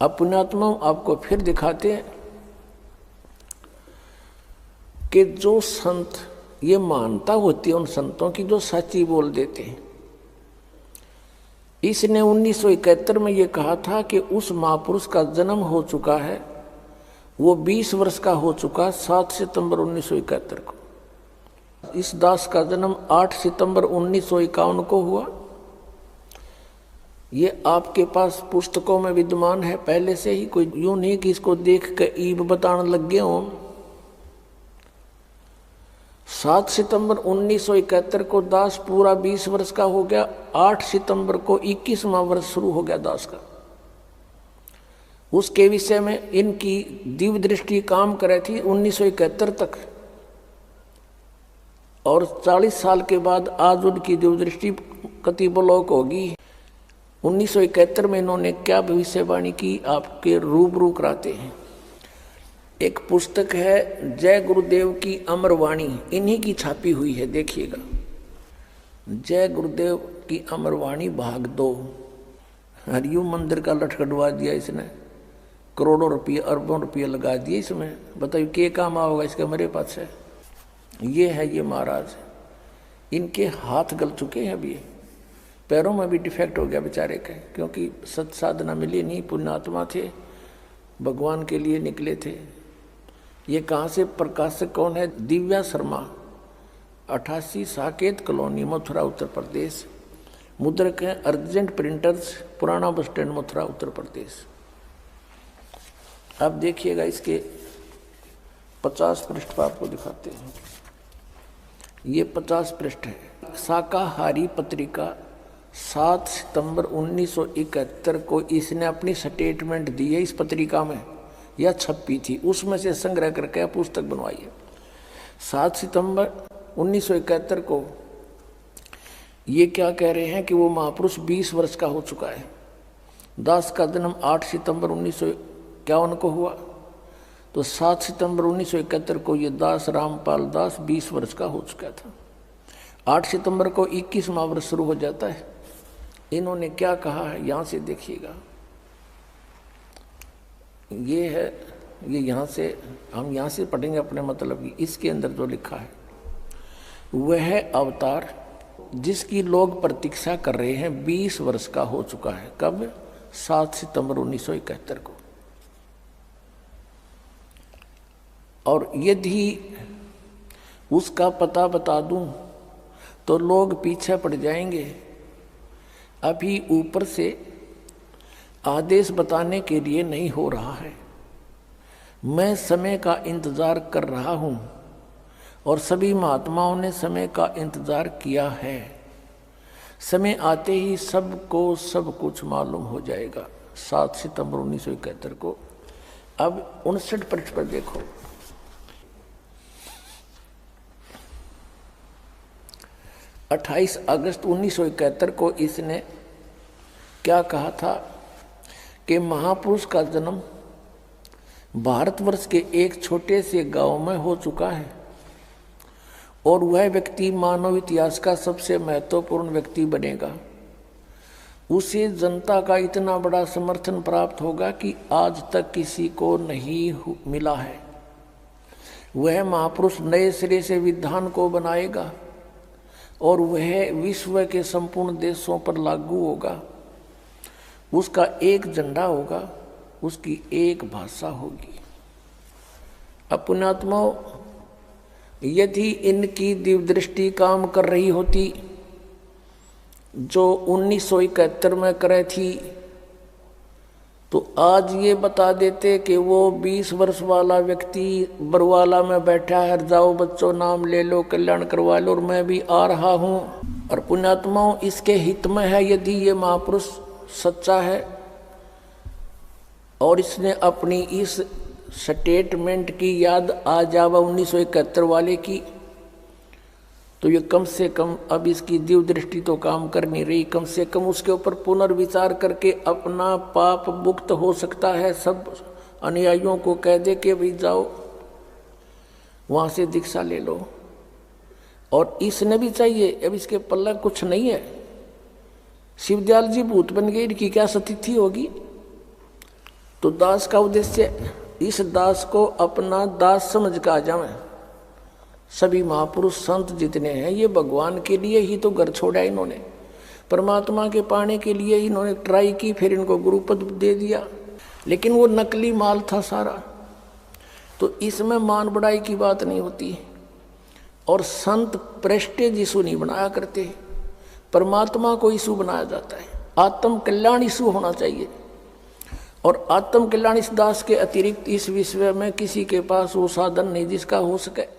अब पुण्यात्मा आपको फिर दिखाते हैं कि जो संत, ये मानता होती है उन संतों की जो सच्ची बोल देते हैं। इसने 1971 में ये कहा था कि उस महापुरुष का जन्म हो चुका है, वो 20 वर्ष का हो चुका, 7 सितंबर 1971 को। इस दास का जन्म 8 सितंबर 1951 को हुआ। ये आपके पास पुस्तकों में विद्यमान है पहले से ही, कोई यूं नहीं कि इसको देख के ईब बताने लग गए हों। 7 सितंबर 1971 को दास पूरा 20 वर्ष का हो गया। 8 सितंबर को 21वां वर्ष शुरू हो गया दास का। उसके विषय में इनकी दिव्य दृष्टि काम करे थी 1971 तक, और 40 साल के बाद आज उनकी दिव्य दृष्टि कति ब्लॉक होगी। 1971 में इन्होंने क्या भविष्यवाणी की आपके रूबरू कराते हैं। एक पुस्तक है जय गुरुदेव की अमर वाणी, इन्हीं की छापी हुई है, देखिएगा। जय गुरुदेव की अमर वाणी भाग 2। हरिओम मंदिर का लटकटवा दिया इसने, करोड़ों रुपये अरबों रुपये लगा दिए इसमें। बताइए क्या काम आओगा इसका मेरे पास है। ये है ये महाराज, इनके हाथ गल चुके हैं अभी, पैरों में भी डिफेक्ट हो गया बेचारे के, क्योंकि सत साधना मिली नहीं, पुण्यात्मा थे, भगवान के लिए निकले थे। ये कहाँ से प्रकाशक कौन है? दिव्या शर्मा, 88 साकेत कॉलोनी, मथुरा उत्तर प्रदेश। मुद्रक हैं अर्जेंट प्रिंटर्स, पुराना बस स्टैंड, मथुरा उत्तर प्रदेश। अब देखिएगा इसके 50 पृष्ठ पर आपको दिखाते हैं। ये 50 पृष्ठ है। शाकाहारी पत्रिका 7 सितंबर 1971 को इसने अपनी स्टेटमेंट दी है। इस पत्रिका में यह छपी थी, उसमें से संग्रह करके पुस्तक बनवाई है। 7 सितंबर 1971 को ये क्या कह रहे हैं कि वो महापुरुष 20 वर्ष का हो चुका है। दास का जन्म 8 सितंबर 1951 को हुआ, तो 7 सितंबर 1971 को ये दास रामपाल दास 20 वर्ष का हो चुका था। 8 सितंबर को 21वां वर्ष शुरू हो जाता है। इन्होंने क्या कहा है यहाँ से देखिएगा। ये है, ये यहाँ से हम यहाँ से पढ़ेंगे अपने मतलब की। इसके अंदर जो लिखा है, वह अवतार जिसकी लोग प्रतीक्षा कर रहे हैं 20 वर्ष का हो चुका है। कब? 7 सितंबर 1971 को। और यदि उसका पता बता दूं तो लोग पीछे पड़ जाएंगे। अभी ऊपर से आदेश बताने के लिए नहीं हो रहा है। मैं समय का इंतजार कर रहा हूं और सभी महात्माओं ने समय का इंतजार किया है। समय आते ही सबको सब कुछ मालूम हो जाएगा। 7 सितंबर 1971 को। अब 59 पृष्ठ पर देखो। 28 अगस्त 1971 को इसने क्या कहा था कि महापुरुष का जन्म भारतवर्ष के एक छोटे से गांव में हो चुका है और वह व्यक्ति मानव इतिहास का सबसे महत्वपूर्ण व्यक्ति बनेगा। उसे जनता का इतना बड़ा समर्थन प्राप्त होगा कि आज तक किसी को नहीं मिला है। वह महापुरुष नए सिरे से विधान को बनाएगा और वह विश्व के संपूर्ण देशों पर लागू होगा। उसका एक झंडा होगा, उसकी एक भाषा होगी। पुण्यात्माओं, यदि इनकी दिव्य दृष्टि काम कर रही होती जो 1971 में करे थी, तो आज ये बता देते कि वो 20 वर्ष वाला व्यक्ति बरवाला में बैठा है, जाओ बच्चों नाम ले लो, कल्याण करवा लो, और मैं भी आ रहा हूँ। और पुण्यात्माओं, इसके हित में है यदि ये महापुरुष सच्चा है और इसने अपनी इस स्टेटमेंट की याद आ जावा 1971 वाले की, तो ये कम से कम अब इसकी दिव्य दृष्टि तो काम कर नहीं रही। कम से कम उसके ऊपर पुनर्विचार करके अपना पाप मुक्त हो सकता है। सब अनुयायियों को कह दे कि भाई जाओ वहाँ से दीक्षा ले लो। और इसने भी चाहिए, अब इसके पल्ला कुछ नहीं है। शिवदयाल जी भूत बन गए, इनकी क्या स्थिति होगी? तो दास का उद्देश्य इस दास को अपना दास समझ का आ जावे। सभी महापुरुष संत जितने हैं ये भगवान के लिए ही तो घर छोड़ा इन्होंने, परमात्मा के पाने के लिए इन्होंने ट्राई की, फिर इनको गुरुपद दे दिया, लेकिन वो नकली माल था सारा। तो इसमें मान बढ़ाई की बात नहीं होती। और संत प्रेस्टेज इशू नहीं बनाया करते, परमात्मा को इशू बनाया जाता है। आत्म कल्याण इशू होना चाहिए। और आत्म कल्याण इस दास के अतिरिक्त इस विश्व में किसी के पास वो साधन नहीं जिसका हो सके।